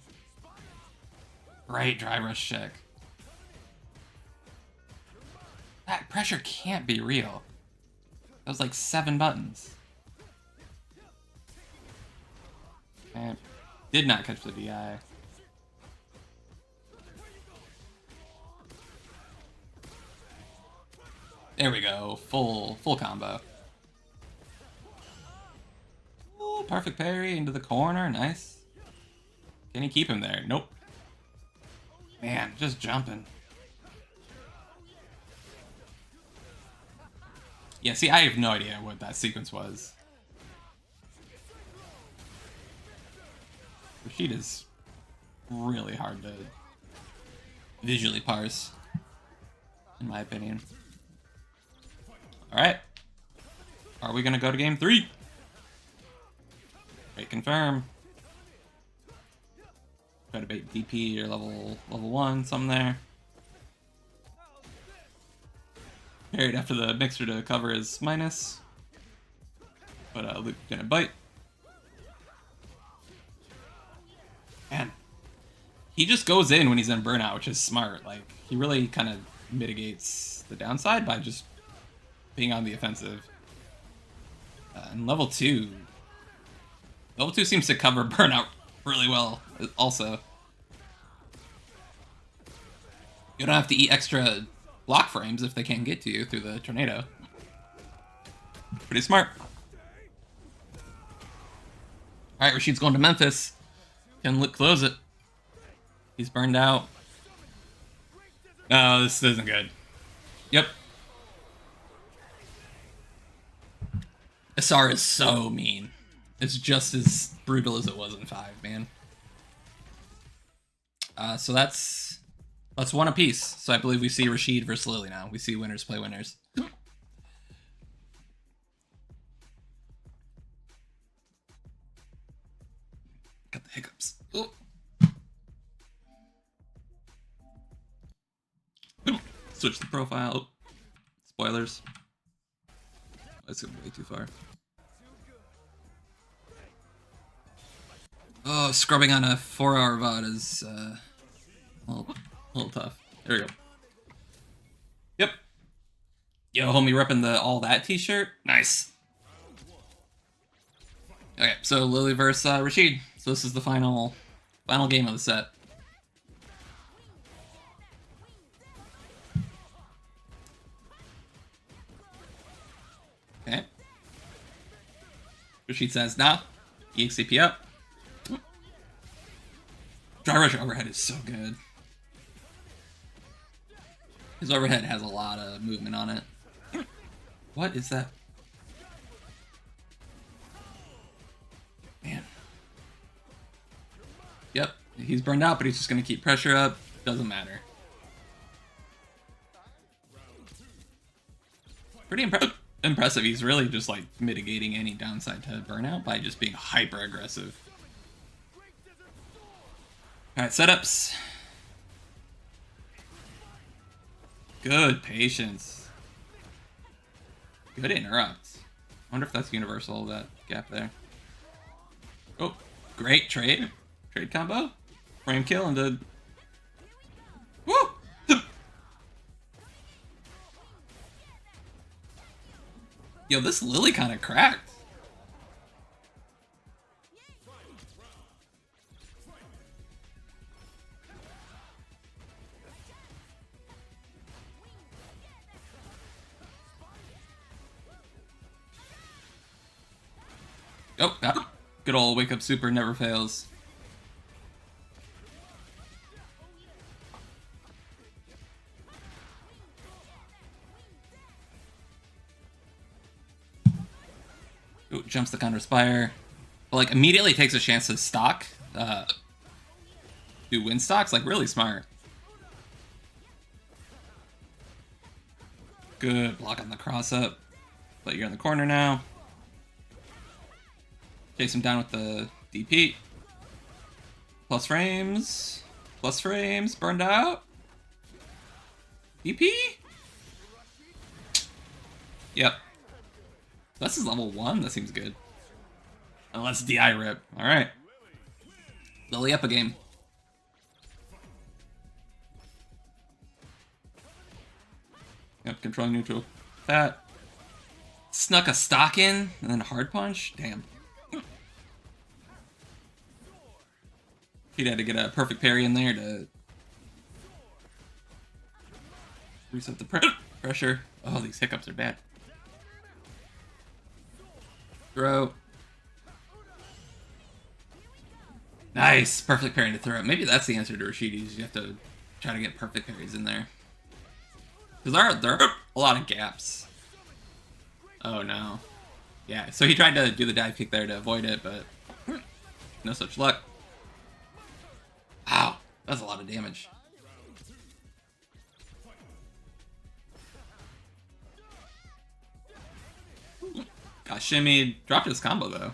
Great dry rush check. That pressure can't be real. That was like 7 buttons. Okay. Did not catch the DI. There we go. Full combo. perfect parry into the corner. Nice. Can he keep him there? Nope. Man, just jumping. Yeah, see, I have no idea what that sequence was. Rashid is really hard to visually parse, in my opinion. Alright. Are we gonna go to game 3? Great, confirm. Try to bait DP or level 1, something there. Parried after the mixer to cover his minus. But Luke gonna bite. Man. He just goes in when he's in burnout, which is smart. Like, he really kind of mitigates the downside by just being on the offensive. And level 2 seems to cover burnout really well, also. You don't have to eat extra block frames if they can't get to you through the tornado. Pretty smart. Alright, Rashid's going to Memphis. Can close it. He's burned out. No, this isn't good. Yep. SR is so mean. It's just as brutal as it was in 5, man. So that's 1 apiece. So I believe we see Rashid versus Lily now. We see winners play winners. Got the hiccups. Ooh. Switch the profile. Oh. Spoilers. That's going way too far. Oh, scrubbing on a 4-hour VOD is a little tough. There we go. Yep. Yo, homie repping the All That t-shirt. Nice. Okay, so Lily versus Rashid. So this is the final game of the set. Okay. Rashid says, nah. EXCP up. Dry Rush overhead is so good. His overhead has a lot of movement on it. What is that? Man. Yep, he's burned out, but he's just going to keep pressure up. Doesn't matter. Pretty impressive. He's really just like mitigating any downside to burnout by just being hyper aggressive. Alright, setups. Good patience. Good interrupts. I wonder if that's universal, that gap there. Oh, great trade. Trade combo. Frame kill into... Woo! Yo, this Lily kind of cracked. Oh, good old wake up super never fails. Ooh, jumps the counter spire. But like immediately takes a chance to stock. Do win stocks, like really smart. Good block on the cross up. But you're in the corner now. Chase him down with the DP. Plus frames. Plus frames. Burned out. DP? Yep. This is level 1. That seems good. Unless DI rip. Alright. Lily up a game. Yep, controlling neutral. That. Snuck a stock in, and then hard punch? Damn. He'd had to get a perfect parry in there to reset the pressure. Oh, these hiccups are bad. Throw. Nice. Perfect parry to throw. Maybe that's the answer to Rashidi's. You have to try to get perfect parries in there. Because there are a lot of gaps. Oh, no. Yeah, so he tried to do the dive kick there to avoid it, but no such luck. Wow, that's a lot of damage. Got shimmied. Dropped his combo, though.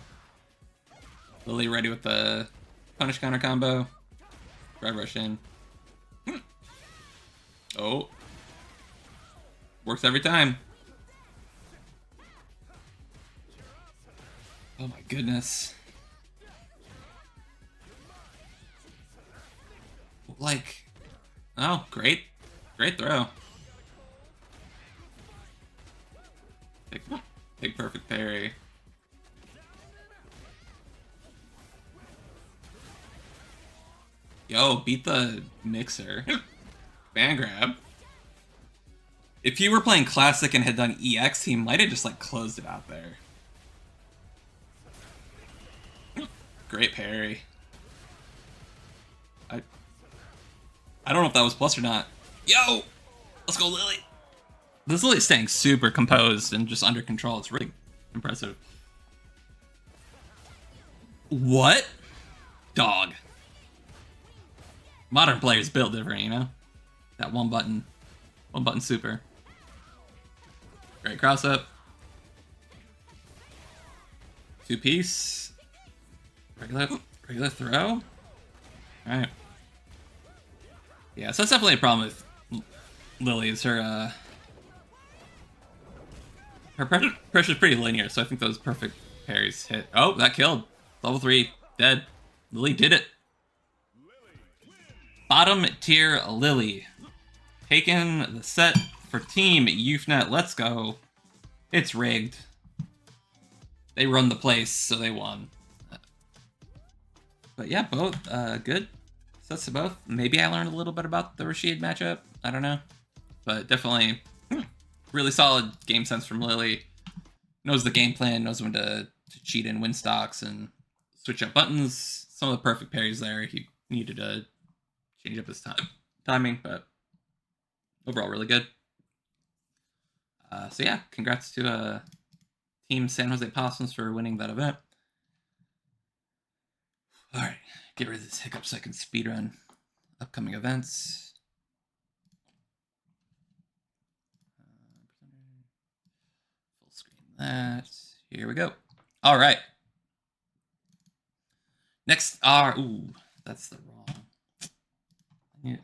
Lily ready with the punish counter combo. Drive rush in. Oh. Works every time. Oh my goodness. Like, oh, great. Great throw. Big perfect parry. Yo, beat the mixer. Fan grab. If he were playing Classic and had done EX, he might have just, like, closed it out there. Great parry. I don't know if that was plus or not. Yo! Let's go, Lily! This Lily's staying super composed and just under control. It's really impressive. What? Dog. Modern players build different, you know? That one button super. Great cross up. Two piece. Regular throw. Alright. Yeah, so that's definitely a problem with Lily, is her pressure's pretty linear, so I think those perfect parries hit. Oh, that killed. Level 3, dead. Lily did it. Bottom tier Lily. Taking the set for Team UFNet. Let's go. It's rigged. They run the place, so they won. But yeah, both good sets to both. Maybe I learned a little bit about the Rashid matchup. I don't know. But definitely really solid game sense from Lily. Knows the game plan, knows when to cheat and win stocks and switch up buttons. Some of the perfect parries there. He needed to change up his timing, but overall really good. So yeah, congrats to Team San Jose Possums for winning that event. All right, get rid of this hiccup so I can speedrun upcoming events. Full screen that. Here we go. All right. Next are, ooh, that's the wrong. Yeah.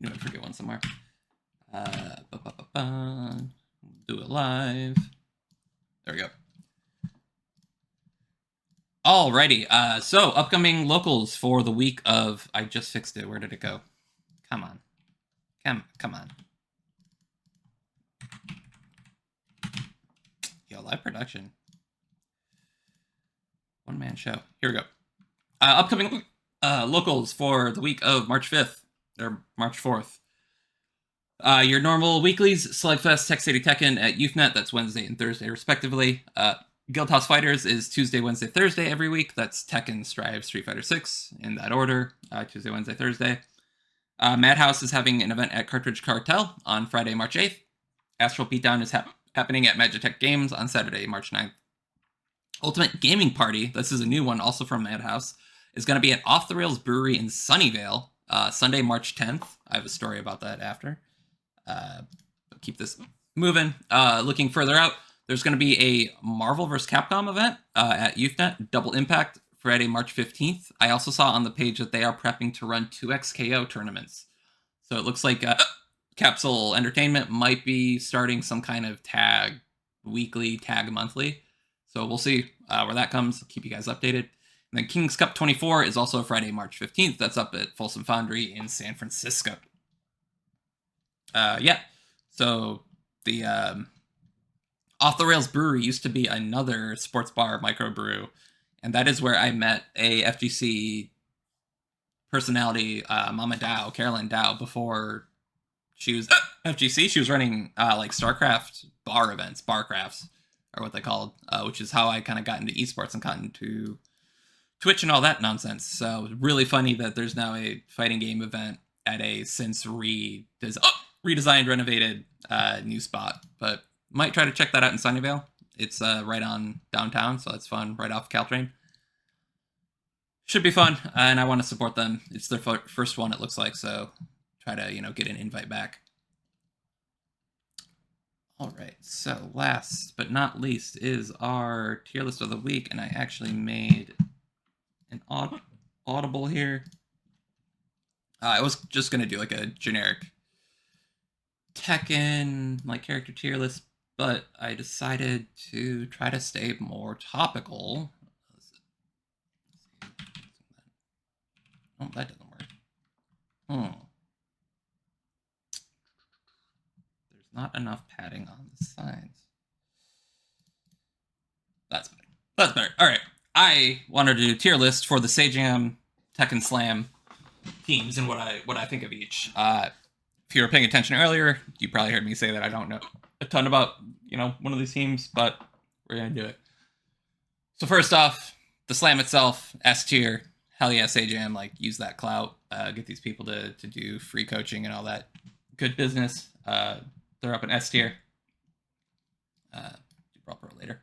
Knew I'd forget one somewhere. Do it live. There we go. Alrighty, so upcoming locals for the week of, I just fixed it, where did it go? Come on. Come on. Yo, live production. One-man show. Here we go. Upcoming locals for the week of March 5th, or March 4th. Your normal weeklies, Slugfest, Tech City Tekken at UFNet, that's Wednesday and Thursday respectively. Guildhouse Fighters is Tuesday, Wednesday, Thursday every week. That's Tekken, Strive, Street Fighter 6 in that order. Tuesday, Wednesday, Thursday. Madhouse is having an event at Cartridge Cartel on Friday, March 8th. Astral Beatdown is happening at Magitech Games on Saturday, March 9th. Ultimate Gaming Party, this is a new one also from Madhouse, is going to be at Off the Rails Brewery in Sunnyvale, Sunday, March 10th. I have a story about that after. Keep this moving. Looking further out, there's going to be a Marvel vs. Capcom event at UFNet, Double Impact, Friday, March 15th. I also saw on the page that they are prepping to run 2XKO tournaments. So it looks like Capsule Entertainment might be starting some kind of tag weekly, tag monthly. So we'll see where that comes. I'll keep you guys updated. And then King's Cup 24 is also Friday, March 15th. That's up at Folsom Foundry in San Francisco. Yeah, so the Off the Rails Brewery used to be another sports bar microbrew, and that is where I met a FGC personality, Mama Dow, Caroline Dow, before she was FGC. She was running like StarCraft bar events, Barcrafts are what they called, which is how I kind of got into esports and got into Twitch and all that nonsense. So really funny that there's now a fighting game event at a since redesigned, renovated new spot. But might try to check that out in Sunnyvale. It's right on downtown, so it's fun, right off Caltrain. Should be fun, and I want to support them. It's their first one, it looks like, so try to, get an invite back. All right, so last but not least is our tier list of the week, and I actually made an audible here. I was just going to do like a generic Tekken, like character tier list, but I decided to try to stay more topical. Oh, that doesn't work. There's not enough padding on the sides. That's better. That's better. All right. I wanted to do a tier list for the Sajam, Tekken Slam teams and what I think of each. If you were paying attention earlier, you probably heard me say that I don't know a ton about, one of these teams, but we're going to do it. So first off, the Slam itself, S tier. Hell yeah, Sajam, like, use that clout. Get these people to do free coaching and all that good business. They're up in S tier. Do proper later.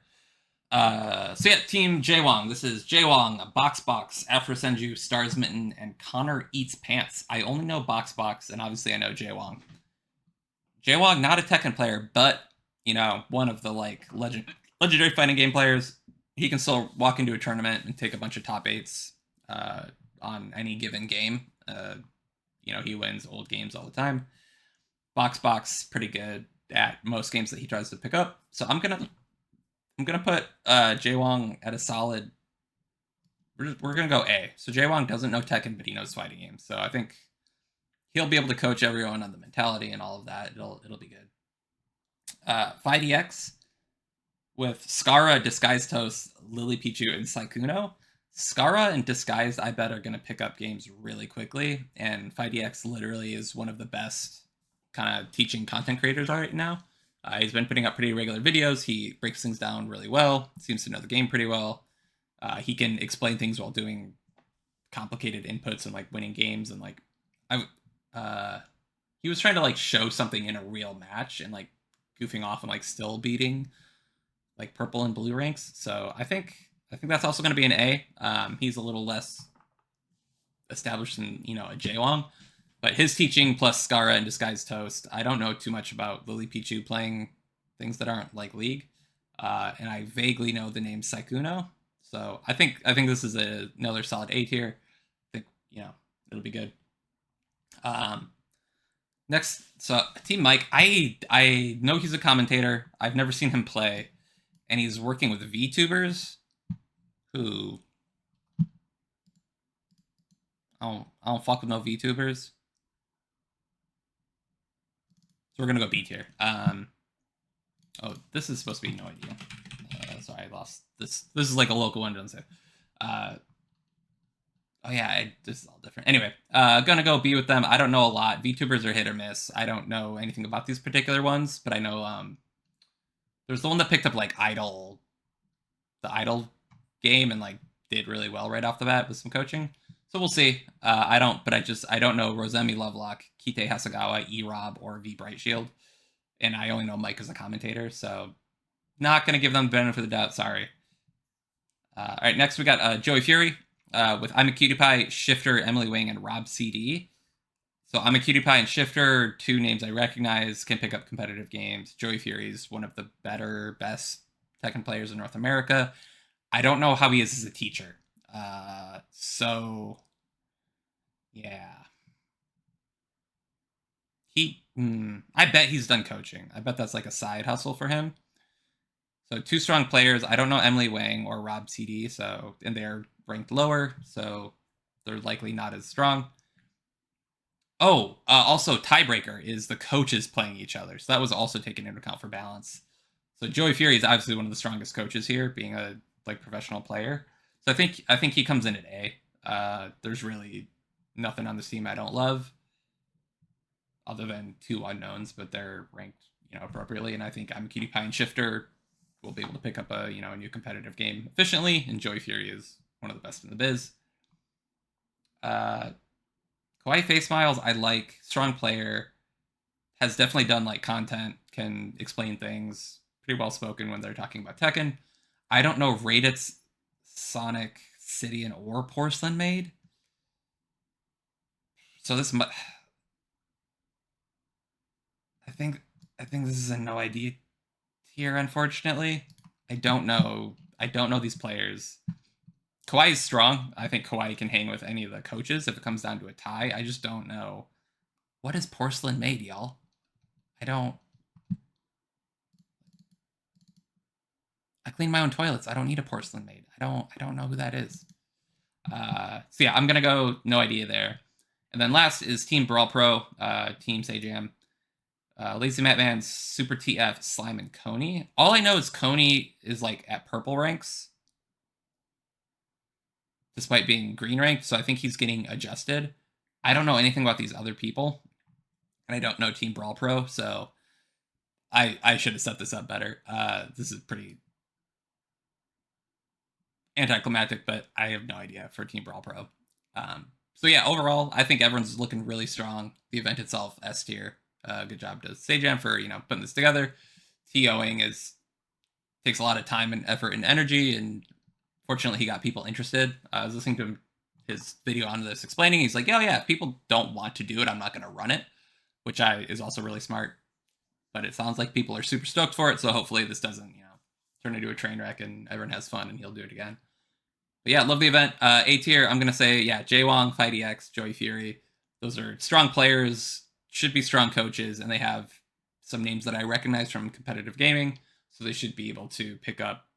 So yeah, Team Jaewong. This is Jaewong, Box, Afro Senju, Stars Mitten, and Connor Eats Pants. I only know Box, and obviously I know Jaewong. Jaewong, not a Tekken player, but, one of the, like, legendary fighting game players. He can still walk into a tournament and take a bunch of top 8s on any given game. He wins old games all the time. Box, pretty good at most games that he tries to pick up. So I'm gonna put Jaewong at a solid. We're gonna go A. So Jaewong doesn't know Tekken, but he knows fighting games. So I think he'll be able to coach everyone on the mentality and all of that. It'll be good. 5DX with Skara, Disguised Toast, Lily Pichu, and Saikuno. Skara and Disguised, I bet, are going to pick up games really quickly, and 5DX literally is one of the best kind of teaching content creators right now. He's been putting up pretty regular videos. He breaks things down really well, seems to know the game pretty well. He can explain things while doing complicated inputs and, like, winning games, and, like, he was trying to, like, show something in a real match and, like, goofing off and, like, still beating, like, purple and blue ranks. So I think that's also going to be an A. He's a little less established than, a Jaewong. But his teaching plus Skara and Disguised Toast, I don't know too much about Lily Pichu playing things that aren't like League. And I vaguely know the name Saikuno. So I think this is another solid A tier. I think, it'll be good. Next, so Team Mike, I know he's a commentator. I've never seen him play. And he's working with VTubers who I don't fuck with no VTubers. So we're gonna go B tier. Oh, this is supposed to be no idea. Sorry, I lost this. This is like a local one, doesn't say. Oh yeah, this is all different. Anyway, gonna go B with them. I don't know a lot. VTubers are hit or miss. I don't know anything about these particular ones, but I know there's the one that picked up like the Idol game and like did really well right off the bat with some coaching. So we'll see. I don't know Rosemi Lovelock, Kite Hasagawa, E-Rob, or V Bright Shield. And I only know Mike as a commentator, so not going to give them the benefit of the doubt, sorry. All right, next we got Joey Fury with I'm a Cutie Pie, Shifter, Emily Wing, and Rob CD. So I'm a Cutie Pie and Shifter, two names I recognize, can pick up competitive games. Joey Fury is one of the best Tekken players in North America. I don't know how he is as a teacher. So, yeah. I bet he's done coaching. I bet that's like a side hustle for him. So 2 strong players. I don't know Emily Wang or Rob CD, and they're ranked lower, so they're likely not as strong. Oh, also tiebreaker is the coaches playing each other, so that was also taken into account for balance. So Joey Fury is obviously one of the strongest coaches here, being a professional player. So I think he comes in at A. There's really nothing on this team I don't love, other than 2 unknowns, but they're ranked appropriately. And I think I'm a Cutie Pie and Shifter will be able to pick up a new competitive game efficiently. And Joey Fury is one one of the best in the biz. Kawhi Face Miles, I like. Strong player. Has definitely done like content, can explain things, pretty well spoken when they're talking about Tekken. I don't know Raditz, Sonic, Sidian, or Porcelain Maid. So this, I think this is a no idea tier. Unfortunately, I don't know. I don't know these players. Kawhi is strong. I think Kawhi can hang with any of the coaches if it comes down to a tie. I just don't know. What is Porcelain Maid, y'all? I don't. I clean my own toilets. I don't need a Porcelain Maid. I don't know who that is. So yeah, I'm gonna go no idea there. And then last is Team Brawl Pro, Team Sajam. Lazy Matt Man, Super TF, Slime, and Coney. All I know is Coney is like at purple ranks, despite being green ranked. So I think he's getting adjusted. I don't know anything about these other people, and I don't know Team Brawl Pro, so I should have set this up better. This is pretty anticlimactic, but I have no idea for Team Brawl Pro. So yeah, overall, I think everyone's looking really strong. The event itself, S tier. Good job to Sajam for putting this together. TOing takes a lot of time and effort and energy, and fortunately, he got people interested. I was listening to his video on this explaining. He's like, "Oh yeah, if people don't want to do it, I'm not going to run it," which is also really smart. But it sounds like people are super stoked for it, so hopefully this doesn't turn into a train wreck and everyone has fun and he'll do it again. But yeah, love the event. A tier, I'm going to say, yeah, Jay Wong, Fighty X, Joey Fury. Those are strong players, should be strong coaches, and they have some names that I recognize from competitive gaming, so they should be able to pick up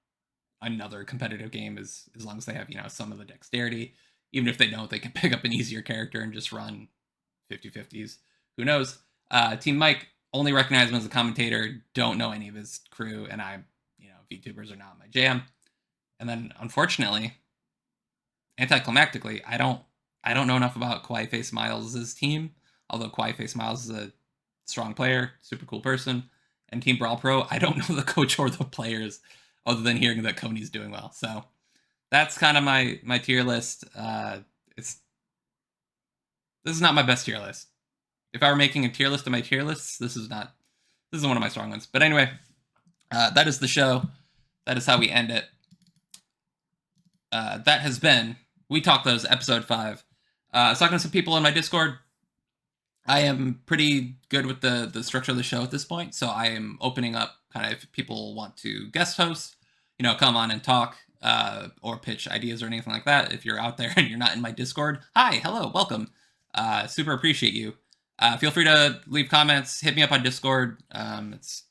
another competitive game as long as they have, some of the dexterity. Even if they don't, they can pick up an easier character and just run 50-50s. Who knows? Team Mike, only recognize him as a commentator, don't know any of his crew, and VTubers are not my jam. And then, unfortunately, anticlimactically, I don't know enough about Kawhi Face Miles' team, although Kawhi Face Miles is a strong player, super cool person. And Team Brawl Pro, I don't know the coach or the players, other than hearing that Coney's doing well. So that's kind of my tier list. This is not my best tier list. If I were making a tier list of my tier lists, this is one of my strong ones. But anyway, that is the show. That is how we end it. That has been We Talk Those, episode 5. I was talking to some people in my Discord. I am pretty good with the structure of the show at this point, so I am opening up kind of if people want to guest host, come on and talk or pitch ideas or anything like that. If you're out there and you're not in my Discord, hi, hello, welcome. Super appreciate you. Feel free to leave comments, hit me up on Discord. It's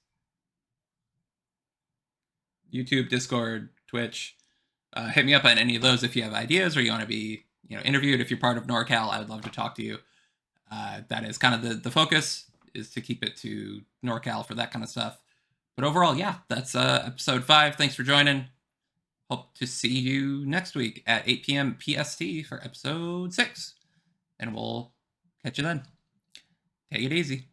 YouTube, Discord, Twitch. Hit me up on any of those if you have ideas or you want to be interviewed. If you're part of NorCal, I would love to talk to you. That is kind of the focus, is to keep it to NorCal for that kind of stuff. But overall, yeah, that's episode 5. Thanks for joining. Hope to see you next week at 8 p.m. PST for episode 6. And we'll catch you then. Take it easy.